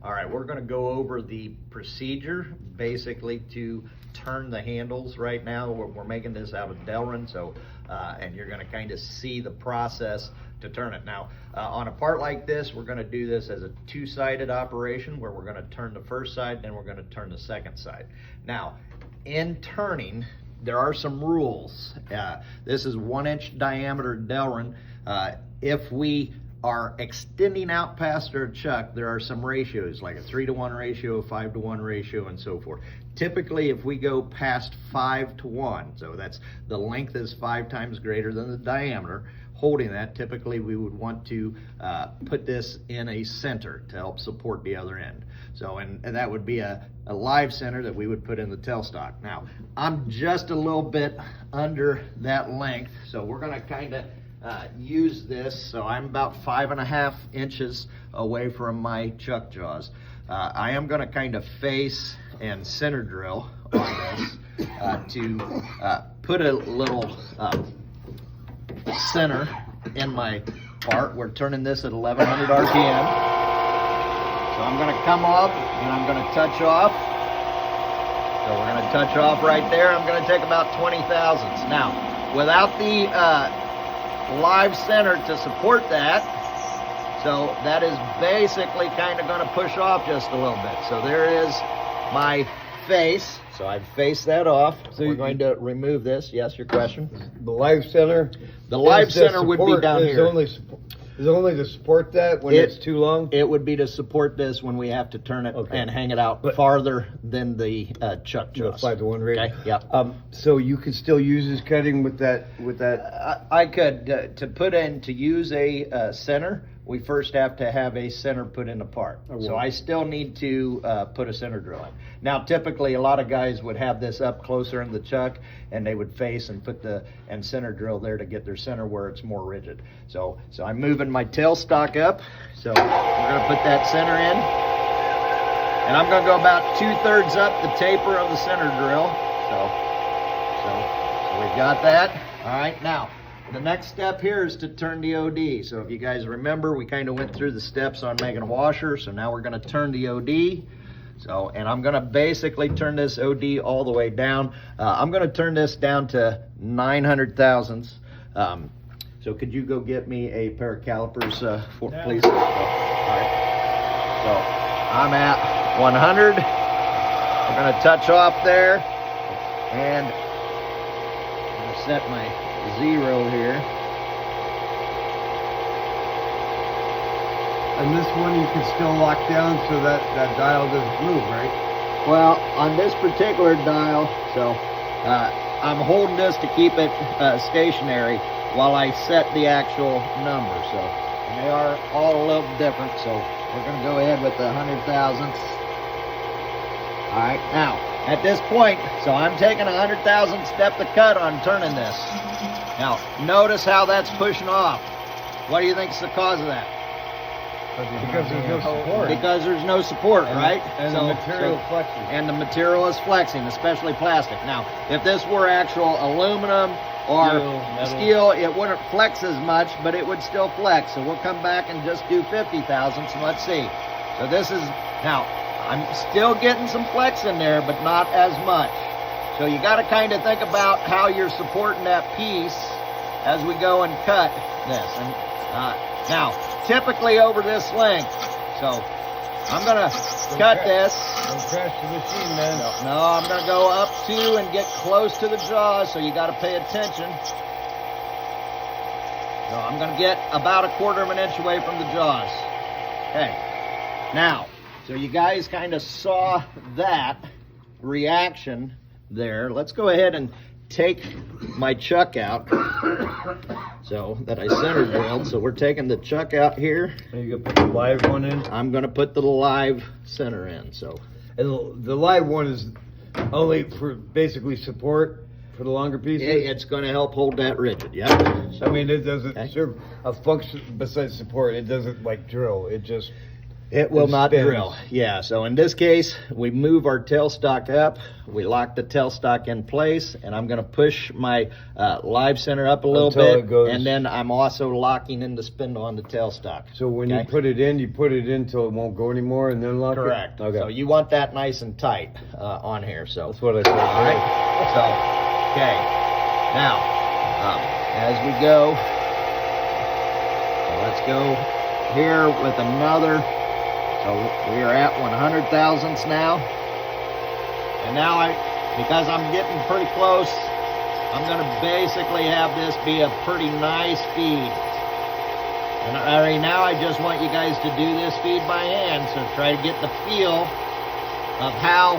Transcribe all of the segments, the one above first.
All right, we're gonna go over the procedure basically to turn the handles right now. We're making this out of Delrin, so, and you're gonna kind of see the process to turn it. Now, on a part like this, we're gonna do this as a two-sided operation where we're gonna turn the first side, then we're gonna turn the second side. Now, in turning, there are some rules. This is 1-inch diameter Delrin. If we are extending out past our chuck, there are some ratios, like a 3-to-1 ratio, 5-to-1 ratio, and so forth. Typically, if we go past 5-to-1, so that's the length is 5 times greater than the diameter, holding that, typically we would want to put this in a center to help support the other end. So, and that would be a live center that we would put in the tailstock. Now, I'm just a little bit under that length, so we're gonna kind of use this. So I'm about 5.5 inches away from my chuck jaws. I am gonna kind of face and center drill on this to put a little center in my part. We're turning this at 1100 RPM. So I'm gonna come up and I'm gonna touch off. So we're gonna touch off right there. I'm gonna take about 20 thousandths. Now, without the live center to support that, so that is basically kind of going to push off just a little bit. So there is my face. So I've faced that off. So we're going to remove this. Yes, your question? The live center? The live center would be down here. Is it only to support that when it's too long? It would be to support this when we have to turn it and hang it out farther than the chuck jaws. 5-to-1 ratio. Okay. Yep. So you could still use this cutting with that. I could to use a center. We first have to have a center put in the part. So I still need to put a center drill in. Now, typically, a lot of guys would have this up closer in the chuck, and they would face and put the center drill there to get their center where it's more rigid. So I'm moving my tailstock up. So we're gonna put that center in, and I'm gonna go about 2/3 up the taper of the center drill. So we've got that. All right, now. The next step here is to turn the OD. So if you guys remember, we kind of went through the steps on making a washer. So now we're going to turn the OD. So, and I'm going to basically turn this OD all the way down. I'm going to turn this down to 900 thousandths. So could you go get me a pair of calipers, please? All right. So I'm at 100. I'm going to touch off there, and I'm going to set my 0 here. And this one you can still lock down so that dial doesn't move, right? Well, on this particular dial, so I'm holding this to keep it stationary while I set the actual number. So, and they are all a little different. So we're going to go ahead with the 100 thousandths. All right, now at this point, so I'm taking 100 thousandths step to cut on turning this. Now, notice how that's pushing off. What do you think's the cause of that? Because there's no support. Because there's no support, right? And the material is flexing. And the material is flexing, especially plastic. Now, if this were actual aluminum or steel, it wouldn't flex as much, but it would still flex. So we'll come back and just do 50 thousandths, and let's see. So this is, now, I'm still getting some flex in there, but not as much. So you got to kind of think about how you're supporting that piece as we go and cut this. And now, typically over this length, so I'm going to cut this. Don't crash the machine, man. No, I'm going to go up to and get close to the jaws, so you got to pay attention. So I'm going to get about 1/4 inch away from the jaws. Okay. Now, so you guys kind of saw that reaction there. Let's go ahead and take my chuck out so that I center drilled. So we're taking the chuck out here. And you're going to put the live one in? I'm going to put the live center in. So, and the live one is only for basically support for the longer pieces? It's going to help hold that rigid, yeah. So, I mean, it doesn't serve a function besides support. It doesn't like drill. It just... It will It not spins. drill. Yeah, so in this case, we move our tailstock up, we lock the tailstock in place, and I'm gonna push my live center up a little Until bit, it goes- and then I'm also locking in the spindle on the tailstock. So when Okay? you put it in till it won't go anymore and then lock Correct. it? Okay. So you want that nice and tight on here, so. That's what I thought. All right, so, okay. Now, as we go, so let's go here with another. So we are at 100 thousandths now. And now because I'm getting pretty close, I'm gonna basically have this be a pretty nice feed. And right now I just want you guys to do this feed by hand, so try to get the feel of how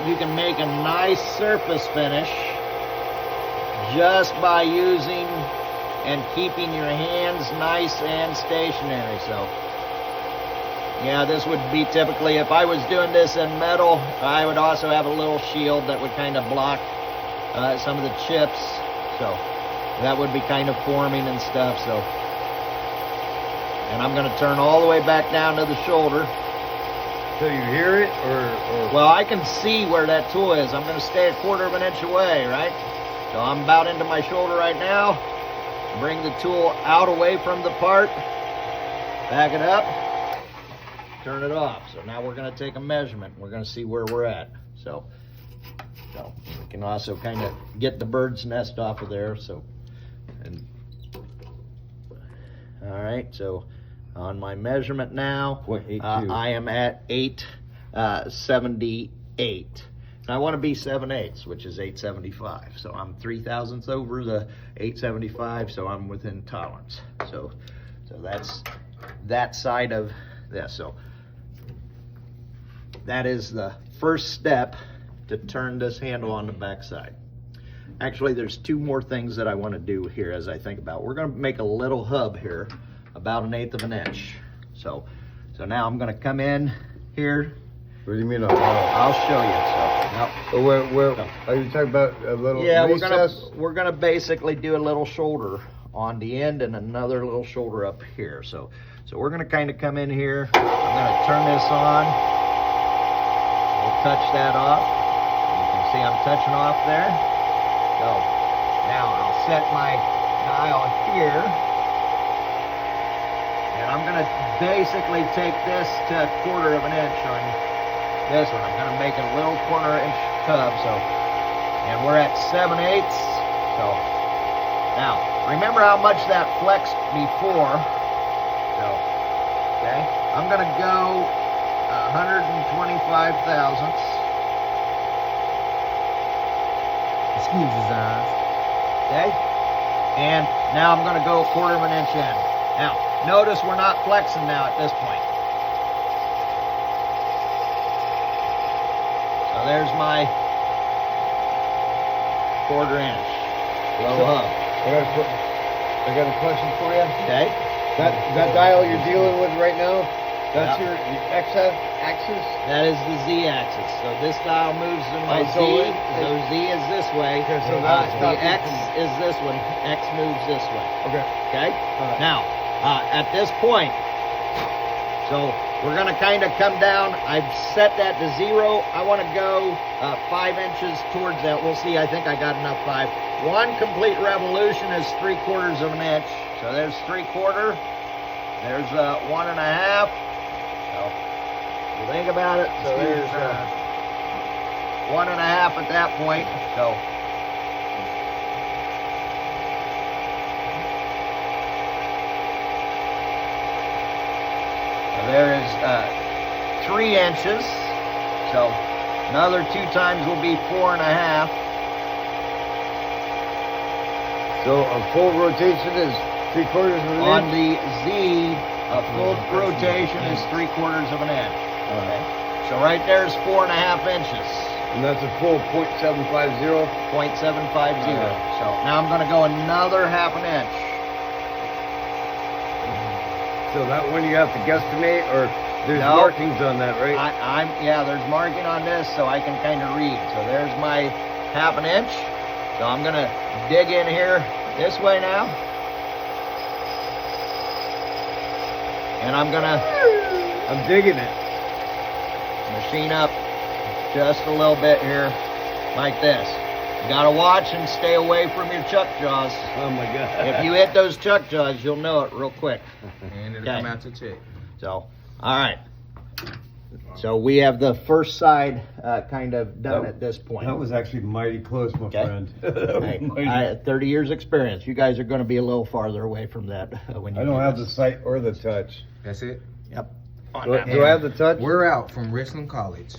you can make a nice surface finish just by using and keeping your hands nice and stationary. So yeah, this would be typically, if I was doing this in metal, I would also have a little shield that would kind of block some of the chips. So that would be kind of forming and stuff. So, and I'm going to turn all the way back down to the shoulder. So you hear it or? Well, I can see where that tool is. I'm going to stay a 1/4 of an inch away, right? So I'm about into my shoulder right now. Bring the tool out away from the part. Back it up. Turn it off. So now we're going to take a measurement. We're going to see where we're at. So we can also kind of get the bird's nest off of there. So, and all right. So on my measurement now, 0.82. I am at 878. And I want to be 7/8, which is 875. So I'm 3/1000ths over the 875. So I'm within tolerance. So that's that side of this. So that is the first step to turn this handle on the back side. Actually, there's 2 more things that I want to do here as I think about. We're going to make a little hub here, about 1/8 of an inch. So now I'm going to come in here. What do you mean? I'll show you. So Where are you talking about a little yeah, recess? we're gonna basically do a little shoulder on the end and another little shoulder up here. So we're gonna kind of come in here. I'm gonna turn this on. We'll touch that off. You can see I'm touching off there. So now I'll set my dial here, and I'm gonna basically take this to a 1/4 of an inch on this one. I'm gonna make a little 1/4 inch tub. So, and we're at 7/8. So now remember how much that flexed before. So okay, I'm gonna go 125 thousandths. Excuse his eyes. Okay, and now I'm gonna go 1/4 of an inch in. Now notice we're not flexing now at this point. So there's my 1/4 inch low hub. I got a question for you. Okay. That dial you're dealing with right now, that's Yeah. your x-axis? That is the z-axis. So this dial moves in my Oh, so z. it- So z is this way. Okay, so that's the not- x is this one. X moves this way. Okay. Okay. Alright. Now, at this point, so we're gonna kind of come down. I've set that to 0. I want to go 5 inches towards that. We'll see. I think I got enough 5. 1 complete revolution is 3/4 of an inch. So there's 3/4. There's 1.5. So you think about it. So there's 1.5 at that point. So there is 3 inches. So another 2 times will be 4.5. So a full rotation is 3/4 of an On inch? the Z, a full rotation is 3/4 of an inch. Okay. So right there is 4.5 inches. And that's a full 0.750? 0.750. So now I'm going to go another 1/2 inch. So that one you have to guesstimate, or there's No. markings on that, right? Yeah, there's marking on this, so I can kind of read. So there's my 1/2 inch. So I'm going to dig in here this way now. And I'm going to I'm digging it. Machine up just a little bit here, like this. You gotta watch and stay away from your chuck jaws. Oh my God. If you hit those chuck jaws, you'll know it real quick. And it'll Okay. come out to check. So, all right. So we have the first side kind of done at this point. That was actually mighty close, my Okay. friend. Hey, I had 30 years experience. You guys are going to be a little farther away from that when you I don't do have the this. sight or the touch. That's it. Yep. Do I have the touch? We're out from Richland College.